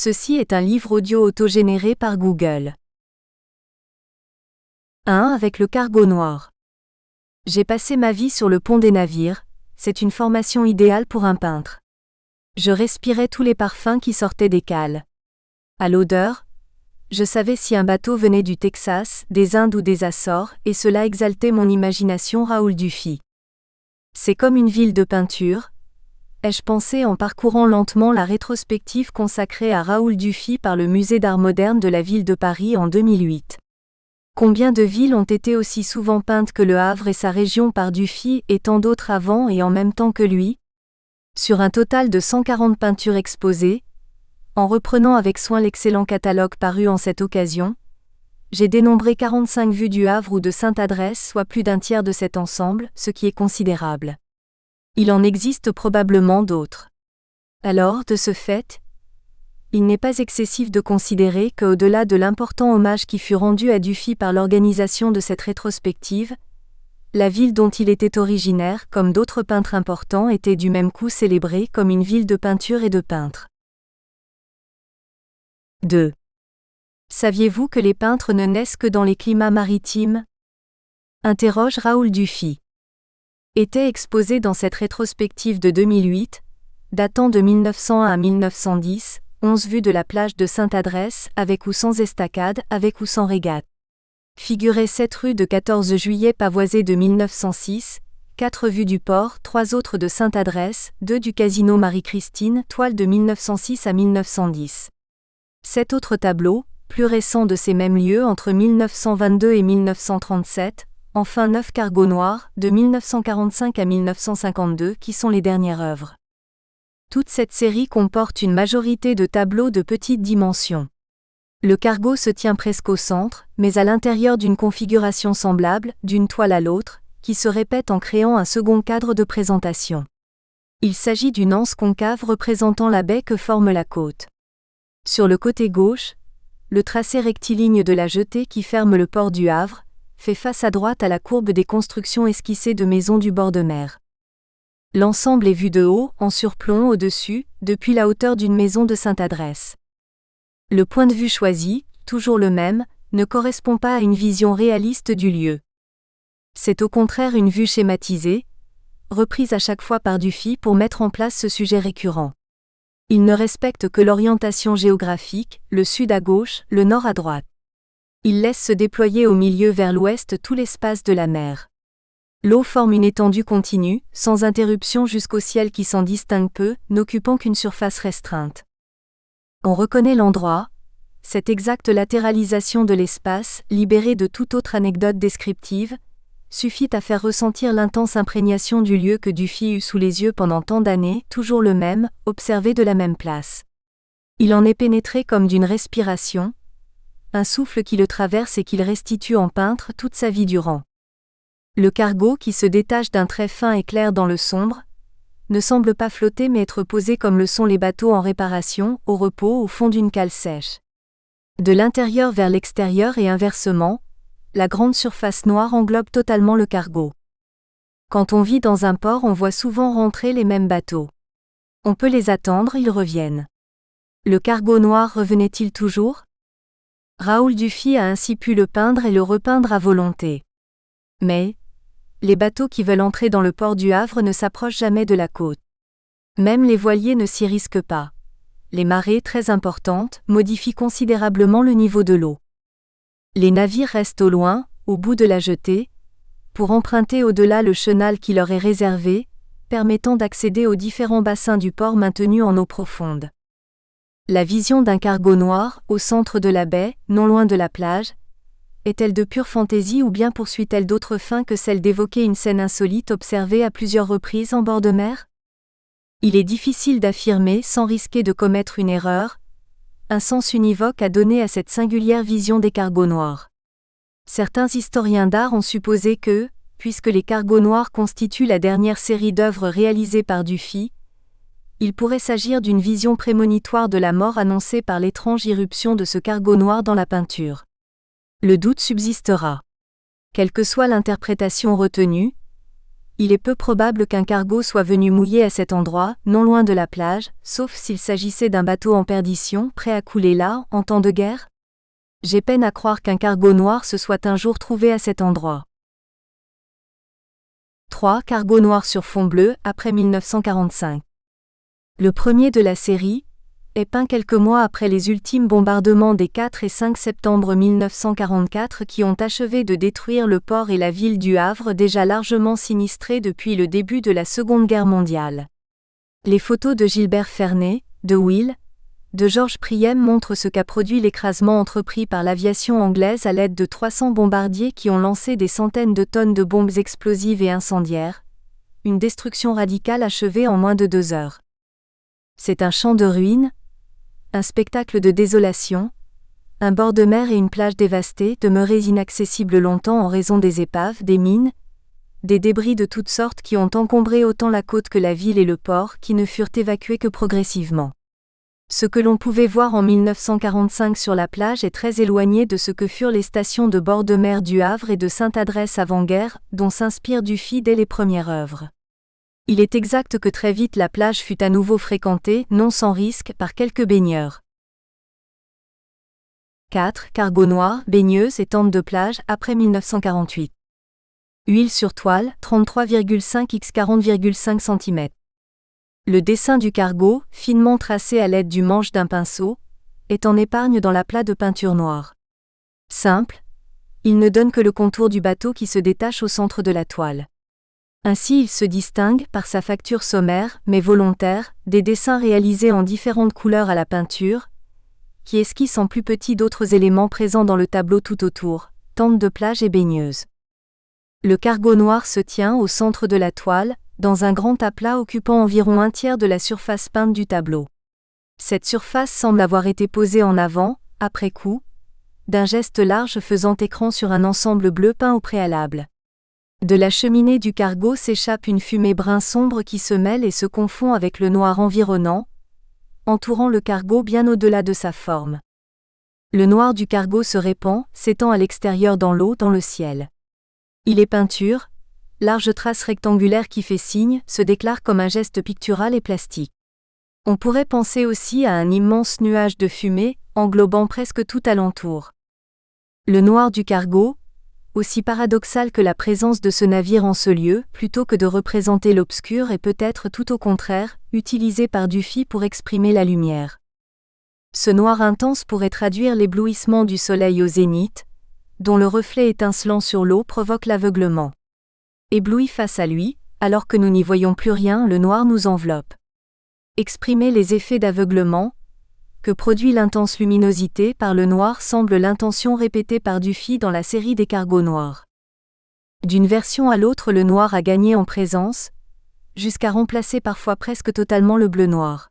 Ceci est un livre audio autogénéré par Google. 1 avec le cargo noir. J'ai passé ma vie sur le pont des navires, c'est une formation idéale pour un peintre. Je respirais tous les parfums qui sortaient des cales. À l'odeur, je savais si un bateau venait du Texas, des Indes ou des Açores, et cela exaltait mon imagination. Raoul Dufy. C'est comme une ville de peinture, ai-je pensé en parcourant lentement la rétrospective consacrée à Raoul Dufy par le Musée d'art moderne de la ville de Paris en 2008. Combien de villes ont été aussi souvent peintes que Le Havre et sa région par Dufy et tant d'autres avant et en même temps que lui? Sur un total de 140 peintures exposées, en reprenant avec soin l'excellent catalogue paru en cette occasion, j'ai dénombré 45 vues du Havre ou de Sainte-Adresse, soit plus d'un tiers de cet ensemble, ce qui est considérable. Il en existe probablement d'autres. Alors, de ce fait, il n'est pas excessif de considérer qu'au-delà de l'important hommage qui fut rendu à Dufy par l'organisation de cette rétrospective, la ville dont il était originaire, comme d'autres peintres importants, était du même coup célébrée comme une ville de peinture et de peintres. 2. Saviez-vous que les peintres ne naissent que dans les climats maritimes? Interroge Raoul Dufy. Était exposé dans cette rétrospective de 2008, datant de 1901 à 1910, 11 vues de la plage de Sainte-Adresse, avec ou sans estacade, avec ou sans régate. Figuraient 7 rues de 14 juillet pavoisées de 1906, 4 vues du port, 3 autres de Sainte-Adresse, 2 du casino Marie-Christine, toile de 1906 à 1910. 7 autres tableaux, plus récents de ces mêmes lieux entre 1922 et 1937, enfin 9 cargos noirs, de 1945 à 1952 qui sont les dernières œuvres. Toute cette série comporte une majorité de tableaux de petite dimension. Le cargo se tient presque au centre, mais à l'intérieur d'une configuration semblable, d'une toile à l'autre, qui se répète en créant un second cadre de présentation. Il s'agit d'une anse concave représentant la baie que forme la côte. Sur le côté gauche, le tracé rectiligne de la jetée qui ferme le port du Havre, fait face à droite à la courbe des constructions esquissées de maisons du bord de mer. L'ensemble est vu de haut, en surplomb au-dessus, depuis la hauteur d'une maison de Sainte-Adresse. Le point de vue choisi, toujours le même, ne correspond pas à une vision réaliste du lieu. C'est au contraire une vue schématisée, reprise à chaque fois par Dufy pour mettre en place ce sujet récurrent. Il ne respecte que l'orientation géographique, le sud à gauche, le nord à droite. Il laisse se déployer au milieu vers l'ouest tout l'espace de la mer. L'eau forme une étendue continue, sans interruption jusqu'au ciel qui s'en distingue peu, n'occupant qu'une surface restreinte. On reconnaît l'endroit, cette exacte latéralisation de l'espace, libérée de toute autre anecdote descriptive, suffit à faire ressentir l'intense imprégnation du lieu que Dufy eut sous les yeux pendant tant d'années, toujours le même, observé de la même place. Il en est pénétré comme d'une respiration, un souffle qui le traverse et qu'il restitue en peintre toute sa vie durant. Le cargo qui se détache d'un trait fin et clair dans le sombre, ne semble pas flotter mais être posé comme le sont les bateaux en réparation, au repos au fond d'une cale sèche. De l'intérieur vers l'extérieur et inversement, la grande surface noire englobe totalement le cargo. Quand on vit dans un port, on voit souvent rentrer les mêmes bateaux. On peut les attendre, ils reviennent. Le cargo noir revenait-il toujours? Raoul Dufy a ainsi pu le peindre et le repeindre à volonté. Mais, les bateaux qui veulent entrer dans le port du Havre ne s'approchent jamais de la côte. Même les voiliers ne s'y risquent pas. Les marées, très importantes, modifient considérablement le niveau de l'eau. Les navires restent au loin, au bout de la jetée, pour emprunter au-delà le chenal qui leur est réservé, permettant d'accéder aux différents bassins du port maintenus en eau profonde. La vision d'un cargo noir, au centre de la baie, non loin de la plage, est-elle de pure fantaisie ou bien poursuit-elle d'autres fins que celle d'évoquer une scène insolite observée à plusieurs reprises en bord de mer? Il est difficile d'affirmer, sans risquer de commettre une erreur, un sens univoque à donner à cette singulière vision des cargos noirs. Certains historiens d'art ont supposé que, puisque les cargos noirs constituent la dernière série d'œuvres réalisées par Dufy, il pourrait s'agir d'une vision prémonitoire de la mort annoncée par l'étrange irruption de ce cargo noir dans la peinture. Le doute subsistera. Quelle que soit l'interprétation retenue, Il est peu probable qu'un cargo soit venu mouiller à cet endroit, non loin de la plage, sauf s'il s'agissait d'un bateau en perdition, prêt à couler là, en temps de guerre. J'ai peine à croire qu'un cargo noir se soit un jour trouvé à cet endroit. 3. Cargo noir sur fond bleu, après 1945. Le premier de la série est peint quelques mois après les ultimes bombardements des 4 et 5 septembre 1944 qui ont achevé de détruire le port et la ville du Havre déjà largement sinistrés depuis le début de la Seconde Guerre mondiale. Les photos de Gilbert Fernet, de Will, de Georges Priem montrent ce qu'a produit l'écrasement entrepris par l'aviation anglaise à l'aide de 300 bombardiers qui ont lancé des centaines de tonnes de bombes explosives et incendiaires. Une destruction radicale achevée en moins de 2 heures. C'est un champ de ruines, un spectacle de désolation, un bord de mer et une plage dévastée, demeurés inaccessibles longtemps en raison des épaves, des mines, des débris de toutes sortes qui ont encombré autant la côte que la ville et le port, qui ne furent évacués que progressivement. Ce que l'on pouvait voir en 1945 sur la plage est très éloigné de ce que furent les stations de bord de mer du Havre et de Sainte-Adresse avant-guerre, dont s'inspire Dufy dès les premières œuvres. Il est exact que très vite la plage fut à nouveau fréquentée, non sans risque, par quelques baigneurs. 4. Cargo noir, baigneuse et tente de plage, après 1948. Huile sur toile, 33,5 x 40,5 cm. Le dessin du cargo, finement tracé à l'aide du manche d'un pinceau, est en épargne dans l'aplat de peinture noire. Simple, il ne donne que le contour du bateau qui se détache au centre de la toile. Ainsi il se distingue, par sa facture sommaire, mais volontaire, des dessins réalisés en différentes couleurs à la peinture, qui esquissent en plus petit d'autres éléments présents dans le tableau tout autour, tente de plage et baigneuse. Le cargo noir se tient au centre de la toile, dans un grand aplat occupant environ un tiers de la surface peinte du tableau. Cette surface semble avoir été posée en avant, après coup, d'un geste large faisant écran sur un ensemble bleu peint au préalable. De la cheminée du cargo s'échappe une fumée brun sombre qui se mêle et se confond avec le noir environnant, entourant le cargo bien au-delà de sa forme. Le noir du cargo se répand, s'étend à l'extérieur dans l'eau, dans le ciel. Il est peinture, large trace rectangulaire qui fait signe, se déclare comme un geste pictural et plastique. On pourrait penser aussi à un immense nuage de fumée, englobant presque tout alentour. Le noir du cargo, aussi paradoxal que la présence de ce navire en ce lieu, plutôt que de représenter l'obscur est peut-être tout au contraire, utilisé par Dufy pour exprimer la lumière. Ce noir intense pourrait traduire l'éblouissement du soleil au zénith, dont le reflet étincelant sur l'eau provoque l'aveuglement. Ébloui face à lui, alors que nous n'y voyons plus rien, le noir nous enveloppe. Exprimer les effets d'aveuglement que produit l'intense luminosité par le noir semble l'intention répétée par Dufy dans la série des cargos noirs. D'une version à l'autre, le noir a gagné en présence, jusqu'à remplacer parfois presque totalement le bleu-noir.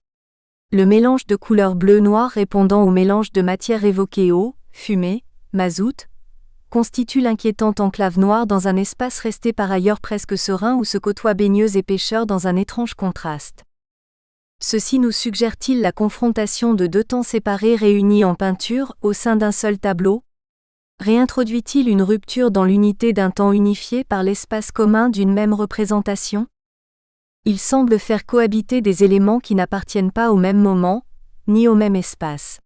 Le mélange de couleurs bleu-noir répondant au mélange de matières évoquées eau, fumée, mazout, constitue l'inquiétante enclave noire dans un espace resté par ailleurs presque serein où se côtoient baigneuses et pêcheurs dans un étrange contraste. Ceci nous suggère-t-il la confrontation de deux temps séparés réunis en peinture au sein d'un seul tableau ? Réintroduit-il une rupture dans l'unité d'un temps unifié par l'espace commun d'une même représentation ? Il semble faire cohabiter des éléments qui n'appartiennent pas au même moment, ni au même espace.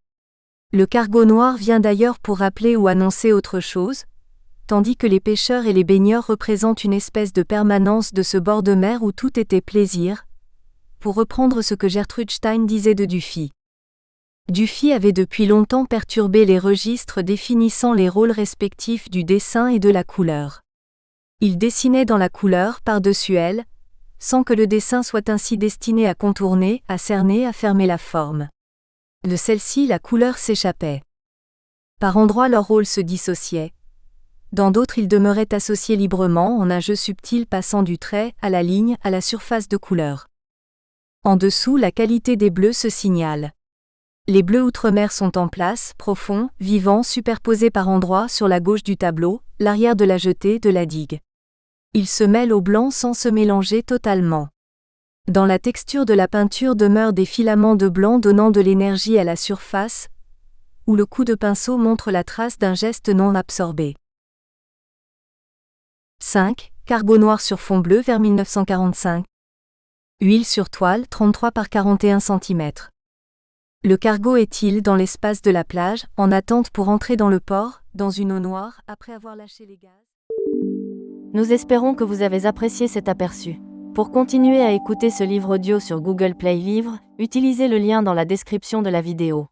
Le cargo noir vient d'ailleurs pour rappeler ou annoncer autre chose, tandis que les pêcheurs et les baigneurs représentent une espèce de permanence de ce bord de mer où tout était plaisir, pour reprendre ce que Gertrude Stein disait de Dufy. Dufy avait depuis longtemps perturbé les registres définissant les rôles respectifs du dessin et de la couleur. Il dessinait dans la couleur par-dessus elle, sans que le dessin soit ainsi destiné à contourner, à cerner, à fermer la forme. De celle-ci, la couleur s'échappait. Par endroits, leur rôle se dissociait. Dans d'autres, ils demeuraient associés librement en un jeu subtil passant du trait, à la ligne, à la surface de couleur. En dessous, la qualité des bleus se signale. Les bleus outre-mer sont en place, profonds, vivants, superposés par endroits sur la gauche du tableau, l'arrière de la jetée, de la digue. Ils se mêlent au blanc sans se mélanger totalement. Dans la texture de la peinture demeurent des filaments de blanc donnant de l'énergie à la surface, où le coup de pinceau montre la trace d'un geste non absorbé. 5. Cargo noir sur fond bleu vers 1945. Huile sur toile 33 par 41 cm. Le cargo est-il dans l'espace de la plage, en attente pour entrer dans le port, dans une eau noire, après avoir lâché les gaz? Nous espérons que vous avez apprécié cet aperçu. Pour continuer à écouter ce livre audio sur Google Play Livres, utilisez le lien dans la description de la vidéo.